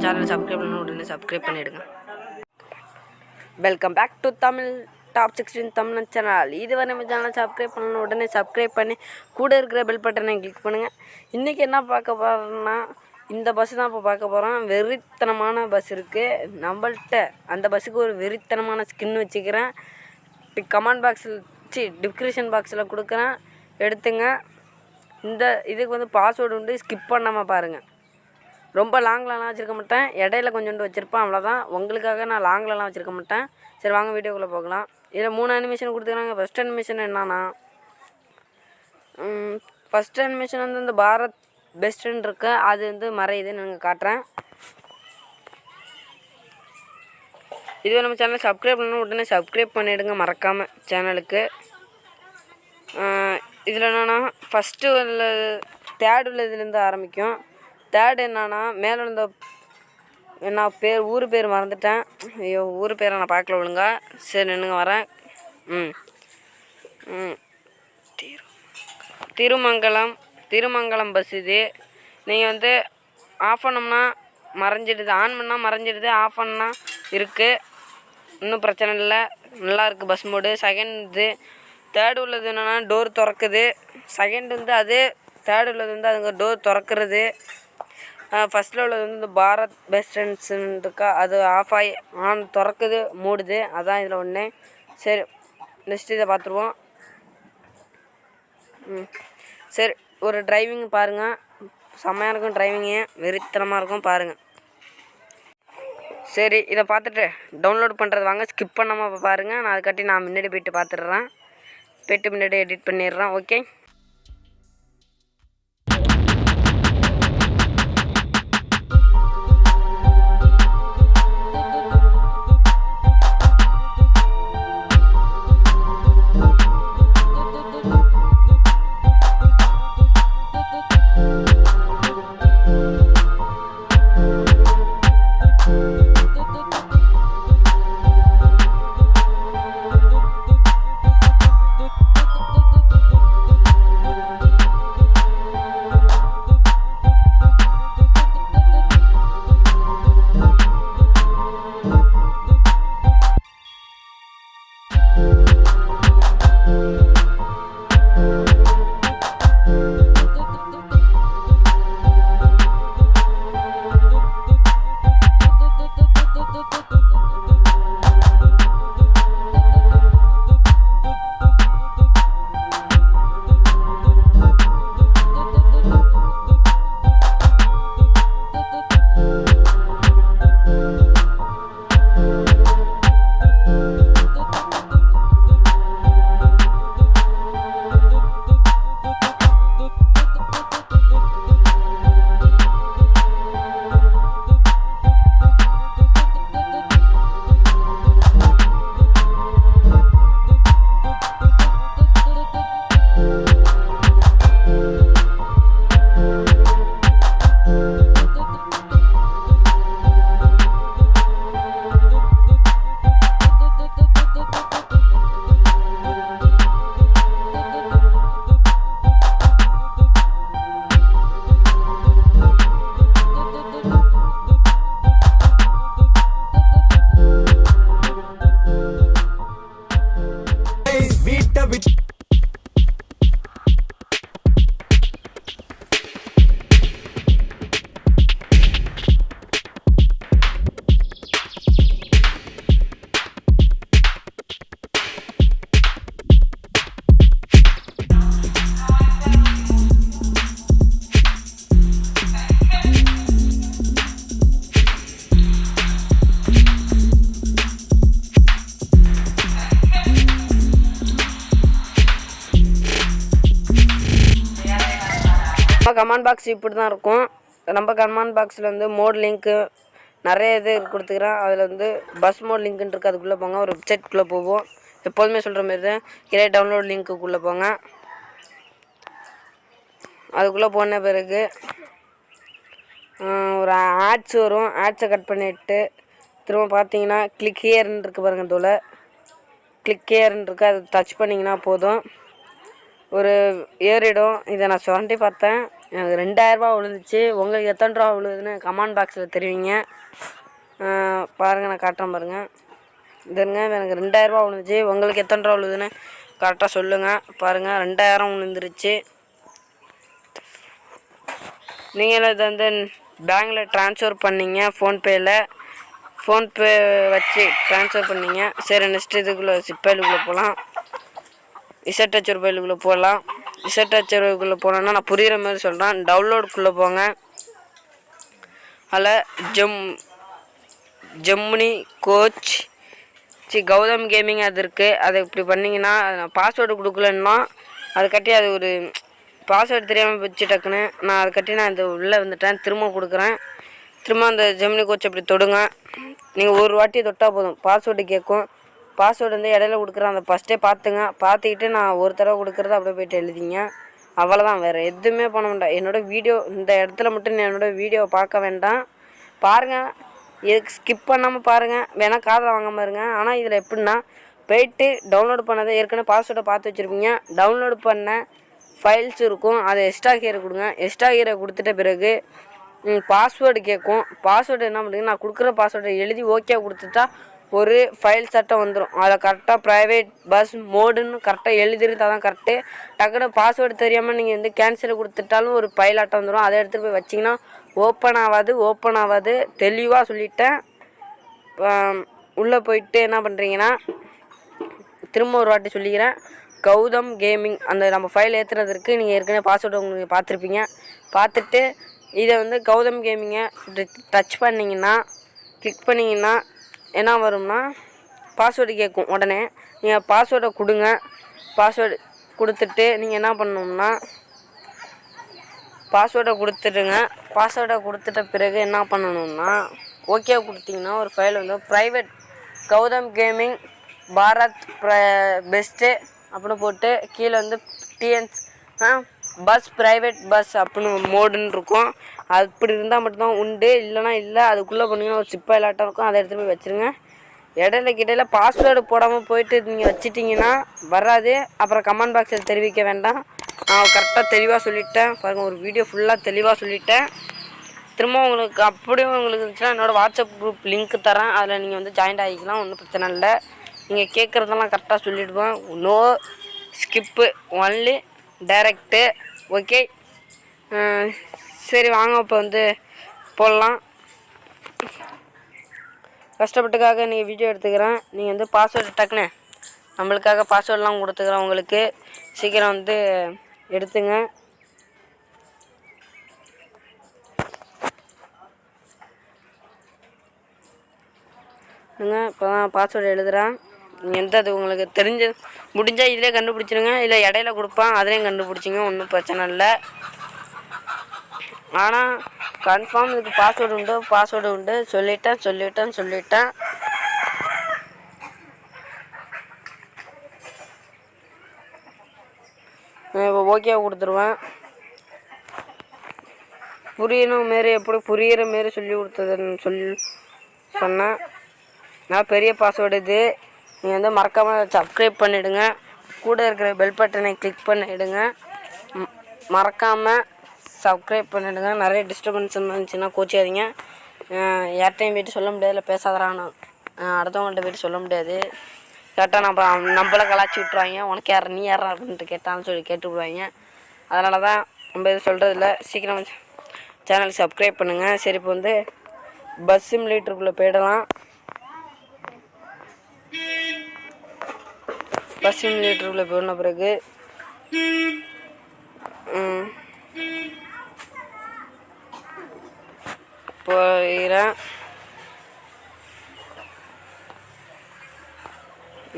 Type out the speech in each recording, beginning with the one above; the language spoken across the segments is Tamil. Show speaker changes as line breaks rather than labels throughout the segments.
சேனலை சப்ஸ்கிரைப் பண்ணணும் உடனே சப்ஸ்கிரைப் பண்ணிவிடுங்க. Welcome back to Tamil top 16 Tamil channel. இதுவரை நம்ம சேனலை சப்ஸ்கிரைப் பண்ணணும் உடனே சப்ஸ்கிரைப் பண்ணி கூட இருக்கிற பெல் பட்டனை கிளிக் பண்ணுங்கள். இன்றைக்கி என்ன பார்க்க போகிறோம்னா, இந்த பஸ்ஸு தான் இப்போ பார்க்க போகிறோம். வெறித்தனமான பஸ் இருக்குது நம்மள்கிட்ட. அந்த பஸ்ஸுக்கு ஒரு வெறித்தனமான ஸ்கின் வச்சுக்கிறேன். கமெண்ட் பாக்ஸில் டிஸ்கிரிப்ஷன் பாக்ஸில் கொடுக்குறேன், எடுத்துங்க. இந்த இதுக்கு வந்து பாஸ்வேர்டு உண்டு, ஸ்கிப் பண்ணாமல் பாருங்கள். ரொம்ப லாங்லலாம் வச்சுருக்க மாட்டேன், இடையில கொஞ்சோண்டு வச்சுருப்பேன், அவ்வளோதான். உங்களுக்காக நான் லாங்லலாம் வச்சுருக்க மாட்டேன். சரி வாங்க வீடியோக்குள்ளே போகலாம். இதில் 3 அனிமேஷன் கொடுத்துக்கிறாங்க. ஃபஸ்ட் அனிமேஷன் என்னன்னா, ஃபஸ்ட் அனிமேஷன் வந்து இந்த பாரத் பெஸ்ட்டுன்னு இருக்கு, அது வந்து மறையுதுன்னு நாங்கள் காட்டுறேன். இதுவே நம்ம சேனலை சப்ஸ்கிரைப் பண்ணணும் உடனே சப்ஸ்கிரைப் பண்ணிவிடுங்க மறக்காமல் சேனலுக்கு. இதில் என்னென்னா, ஃபஸ்ட்டு உள்ள தேர்ட் உள்ளதுலேருந்து ஆரம்பிக்கும். தேர்டு என்னன்னா, மேலே இருந்த என்ன பேர், ஊர் பேர் மறந்துட்டேன். ஐயோ, ஊர் பேரை நான் பார்க்கல ஒழுங்கா. சரி நின்றுங்க வரேன். திருமங்கலம் பஸ் இது. நீங்கள் வந்து ஆஃப் பண்ணோம்னா மறைஞ்சிடுது, ஆன் பண்ணால் மறைஞ்சிடுது, ஆஃப் பண்ணால் இருக்குது. இன்னும் பிரச்சனை இல்லை, நல்லாயிருக்கு பஸ் மோடு. செகண்ட் இது தேர்டு உள்ளது என்னென்னா, டோர் திறக்குது. செகண்ட் வந்து அது, தேர்டு உள்ளது வந்து அதுங்க டோர் திறக்கிறது. ஃபஸ்ட்டில் உள்ளது வந்து இந்த பாரத் பெஸ்ட்ன்னு இருக்கா, அது ஆஃப் ஆகி ஆன் திறக்குது, மூடுது. அதான் இதில் ஒன்று. சரி நெக்ஸ்ட் இதை பார்த்துருவோம். சரி, ஒரு டிரைவிங் பாருங்கள், செம்மையாக இருக்கும். டிரைவிங்கு வெறித்தனமாக இருக்கும், பாருங்கள். சரி, இதை பார்த்துட்டு டவுன்லோட் பண்ணுறது வாங்க, ஸ்கிப் பண்ணாமல் பாருங்கள். நான் அதுக்காட்டி நான் முன்னாடி போய்ட்டு பார்த்துட்றேன், போய்ட்டு முன்னாடி எடிட் பண்ணிடுறேன். ஓகே. கமெண்ட் பாக்ஸ் இப்படி தான் இருக்கும். நம்ம கமெண்ட் பாக்ஸில் வந்து மோட் லிங்க்கு நிறைய இது கொடுத்துக்கிறேன். அதில் வந்து பஸ் மோட் லிங்க்குன்னு இருக்குது, அதுக்குள்ளே போங்க. ஒரு வெப்சைட்குள்ளே போவோம், எப்போதுமே சொல்கிற மாதிரி தான். இதே டவுன்லோட் லிங்க்குள்ளே போங்க. அதுக்குள்ளே போன பிறகு ஒரு ஆட்ஸ் வரும். ஆட்ஸை கட் பண்ணிவிட்டு திரும்ப பார்த்தீங்கன்னா கிளிக் ஹியர்ன்னு இருக்குது பாருங்கள். தோலை கிளிக் ஹியர்ன்னு இருக்குது, அதை டச் பண்ணிங்கன்னா போதும், ஒரு ஏறிடும். இதை நான் சுரண்டி பார்த்தேன், எனக்கு 2000 விழுந்துச்சு. உங்களுக்கு எத்தனை ரூபா விழுதுன்னு கமெண்ட் பாக்ஸில் தெரிவிங்க. பாருங்கள், நான் காட்டுறேன் பாருங்கள். இதுங்க எனக்கு 2000 விழுந்துச்சு. உங்களுக்கு எத்தனை ரூபா விழுதுன்னு கரெக்டாக சொல்லுங்கள். பாருங்கள், 2000 விழுந்துருச்சு. நீங்கள் இதை வந்து பேங்கில் ட்ரான்ஸ்ஃபர் பண்ணிங்க, ஃபோன்பே வச்சு ட்ரான்ஸ்ஃபர் பண்ணிங்க. சரி, நெக்ஸ்ட் இதுக்குள்ளே சிப்பைலுக்குள்ளே போகலாம். இசட்டச்சர் பயிலுக்குள்ளே போகலாம். இசட்டச்சருக்குள்ளே போனோன்னா நான் புரிகிற மாதிரி சொல்கிறேன். டவுன்லோடுக்குள்ளே போங்க. அதில் ஜெமினி கோச் கௌதம் கேமிங் அது இருக்குது. அதை இப்படி பண்ணிங்கன்னா நான் பாஸ்வேர்டு கொடுக்கலன்னா அது கட்டி அது ஒரு பாஸ்வேர்டு தெரியாமல் போச்சு டக்குன்னு. நான் அதை கட்டி நான் இந்த உள்ளே வந்துட்டேன். திரும்ப கொடுக்குறேன். திரும்ப அந்த ஜெமினி கோச் அப்படி தொடுங்க. நீங்கள் ஒரு வாட்டி தொட்டால் போதும், பாஸ்வேர்டு கேட்கும். பாஸ்வேர்டு வந்து இடையில கொடுக்குறேன், அதை ஃபஸ்ட்டே பார்த்துங்க. பார்த்துக்கிட்டு நான் ஒரு தடவை கொடுக்குறத அப்படியே போய்ட்டு எழுதிங்க. அவ்வளோதான், வேறு எதுவுமே பண்ண வேண்டாம். என்னோடய வீடியோ இந்த இடத்துல மட்டும் என்னோடய வீடியோவை பார்க்க வேண்டாம். பாருங்கள், இதுக்கு ஸ்கிப் பண்ணாமல் பாருங்கள். வேணால் காதில் வாங்காமல் இருங்க. ஆனால் இதில் எப்படின்னா போய்ட்டு டவுன்லோடு பண்ணதை ஏற்கனவே பாஸ்வேர்டை பார்த்து வச்சுருப்பீங்க. டவுன்லோடு பண்ண ஃபைல்ஸ் இருக்கும், அதை எக்ஸ்ட்ரா கீரை கொடுங்க. எக்ஸ்ட்ரா கீரை கொடுத்துட்ட பிறகு பாஸ்வேர்டு கேட்கும். பாஸ்வேர்டு என்ன பண்ணுறீங்க, நான் கொடுக்குற பாஸ்வேர்டை எழுதி ஓகே கொடுத்துட்டா ஒரு ஃபைல் சட்டம் வந்துடும். அதில் கரெக்டாக ப்ரைவேட் பஸ் மோடுன்னு கரெக்டாக எழுதிருந்தால் தான் கரெக்டு. டக்குன்னு பாஸ்வேர்டு தெரியாமல் நீங்கள் வந்து கேன்சல் கொடுத்துட்டாலும் ஒரு ஃபைல் ஆட்டம் வந்துடும். அதை எடுத்துகிட்டு போய் வச்சிங்கன்னா ஓப்பன் ஆகாது. தெளிவாக சொல்லிட்டேன். உள்ளே போயிட்டு என்ன பண்ணுறீங்கன்னா, திரும்ப ஒரு வாட்டி சொல்லிக்கிறேன். கௌதம் கேமிங் அந்த நம்ம ஃபைல் ஏற்றுறதுக்கு நீங்கள் ஏற்கனவே பாஸ்வேர்டு உங்களுக்கு பார்த்துருப்பீங்க. பார்த்துட்டு இதை வந்து கௌதம் கேமிங்கை டச் பண்ணிங்கன்னா, கிளிக் பண்ணிங்கன்னா என்ன வரும்னா பாஸ்வேர்டு கேட்கும். உடனே நீங்கள் பாஸ்வேர்டை கொடுங்க. பாஸ்வேர்டு கொடுத்துட்டு நீங்கள் என்ன பண்ணணும்னா பாஸ்வேர்டை கொடுத்துடுங்க. பாஸ்வேர்டை கொடுத்துட்ட பிறகு என்ன பண்ணணும்னா ஓகே கொடுத்தீங்கன்னா ஒரு ஃபைல் வந்து private Gautham gaming Bharat best அப்படின்னு போட்டு கீழே வந்து டிஎன்ஸ் பஸ் ப்ரைவேட் பஸ் அப்படின்னு மோடுன்னு இருக்கும். அப்படி இருந்தால் மட்டும்தான் உண்டு, இல்லைனா இல்லை. அதுக்குள்ளே பண்ணிங்கன்னா ஒரு சிப்பா இல்லாட்டம் இருக்கும். அதை எடுத்துகிட்டு போய் வச்சுருங்க. இடையில பாஸ்வேர்டு போடாமல் போயிட்டு நீங்கள் வச்சிட்டிங்கன்னா வராது. அப்புறம் கமெண்ட் பாக்ஸில் தெரிவிக்க வேண்டாம். நான் கரெக்டாக தெளிவாக சொல்லிட்டேன். பாருங்கள், ஒரு வீடியோ ஃபுல்லாக தெளிவாக சொல்லிட்டேன். திரும்ப உங்களுக்கு அப்படியே உங்களுக்கு இருந்துச்சுன்னா என்னோடய வாட்ஸ்அப் குரூப் லிங்க் தரேன். அதில் நீங்கள் வந்து ஜாயின் ஆகிக்கலாம், ஒன்றும் பிரச்சனை இல்லை. நீங்கள் கேட்குறதெல்லாம் கரெக்டாக சொல்லிவிடுவேன். No skip, only direct. Okay, சரி வாங்க இப்போ வந்து போடலாம். கஷ்டப்பட்டுக்காக நீங்கள் வீடியோ எடுத்துக்கிறேன். நீங்கள் வந்து பாஸ்வேர்டு டக்குன்னு நம்மளுக்காக பாஸ்வேர்டெலாம் கொடுத்துக்கிறேன். உங்களுக்கு சீக்கிரம் வந்து எடுத்துங்க. இப்போ தான் பாஸ்வேர்டு எழுதுகிறேன். அது உங்களுக்கு முடிஞ்சால் இதிலே கண்டுபிடிச்சிருங்க. இல்லை இடையில கொடுப்பேன், அதுலேயும் கண்டுபிடிச்சிங்க, ஒன்றும் பிரச்சனை இல்லை. ஆனால் கன்ஃபார்ம் இதுக்கு பாஸ்வேர்டு உண்டு. சொல்லிட்டேன். இப்போ ஓகே கொடுத்துருவேன். எப்படி புரியிற மாரி சொல்லி கொடுத்ததுன்னு சொன்னேன். நான் பெரிய பாஸ்வேர்டு இது. நீங்கள் வந்து மறக்காமல் சப்ஸ்கிரைப் பண்ணிவிடுங்க. கூட இருக்கிற பெல் பட்டனை கிளிக் பண்ணிவிடுங்க. மறக்காமல் சப்ஸ்கிரைப் பண்ணிவிடுங்க. நிறைய டிஸ்டர்பன்ஸ் இருந்துச்சுன்னா கோச்சிக்காதீங்க. யார்கிட்டையும் போய்ட்டு சொல்ல முடியாது, இல்லை பேசாதறான் அடுத்தவங்கள்ட்ட போய்ட்டு சொல்ல முடியாது. கரெக்டாக நம்மளை கலாச்சி விட்ருவாங்க. உனக்கு யார், நீ யாரா அப்படின்ட்டு கேட்டான்னு சொல்லி கேட்டு விடுவாங்க. அதனால தான் நம்ம எதுவும் சொல்கிறதில்ல. சீக்கிரம் சேனல் சப்ஸ்கிரைப் பண்ணுங்கள். சரி, இப்போ வந்து பஸ் சிமுலேட்டருக்குள்ளே போயிடலாம். பஸ் சிமுலேட்டருக்குள்ளே போயின பிறகு போகிறேன்.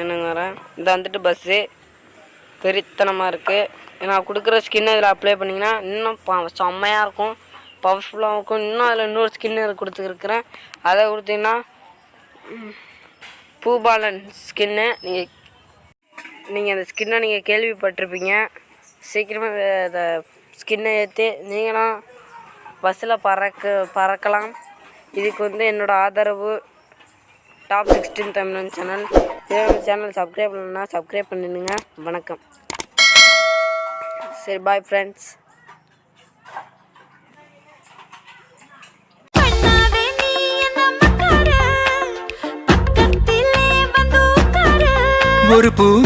என்னங்க வரேன். இந்த வந்துட்டு பஸ்ஸு பெரித்தனமாக இருக்குது. நான் கொடுக்குற ஸ்கின் இதில் அப்ளை பண்ணிங்கன்னா இன்னும் செம்மையாக இருக்கும், பவர்ஃபுல்லாக இருக்கும். இன்னும் அதில் இன்னொரு ஸ்கின்னு கொடுத்துருக்குறேன். அதை கொடுத்தீங்கன்னா பூபாலன் ஸ்கின்னு. நீங்கள் அந்த ஸ்கின்னை நீங்கள் கேள்விப்பட்டிருப்பீங்க. சீக்கிரமாக அந்த ஸ்கின்னை ஏற்றி நீங்களும் பஸ்ஸில் பறக்கலாம். இதுக்கு வந்து என்னோடய ஆதரவு டாப் 16 தமிழன் சேனல். சேனல் சப்ஸ்கிரைப் பண்ணணுன்னா சப்ஸ்கிரைப் பண்ணிடுங்க. வணக்கம். சரி, பாய் ஃப்ரெண்ட்ஸ்.
ஒரு பூ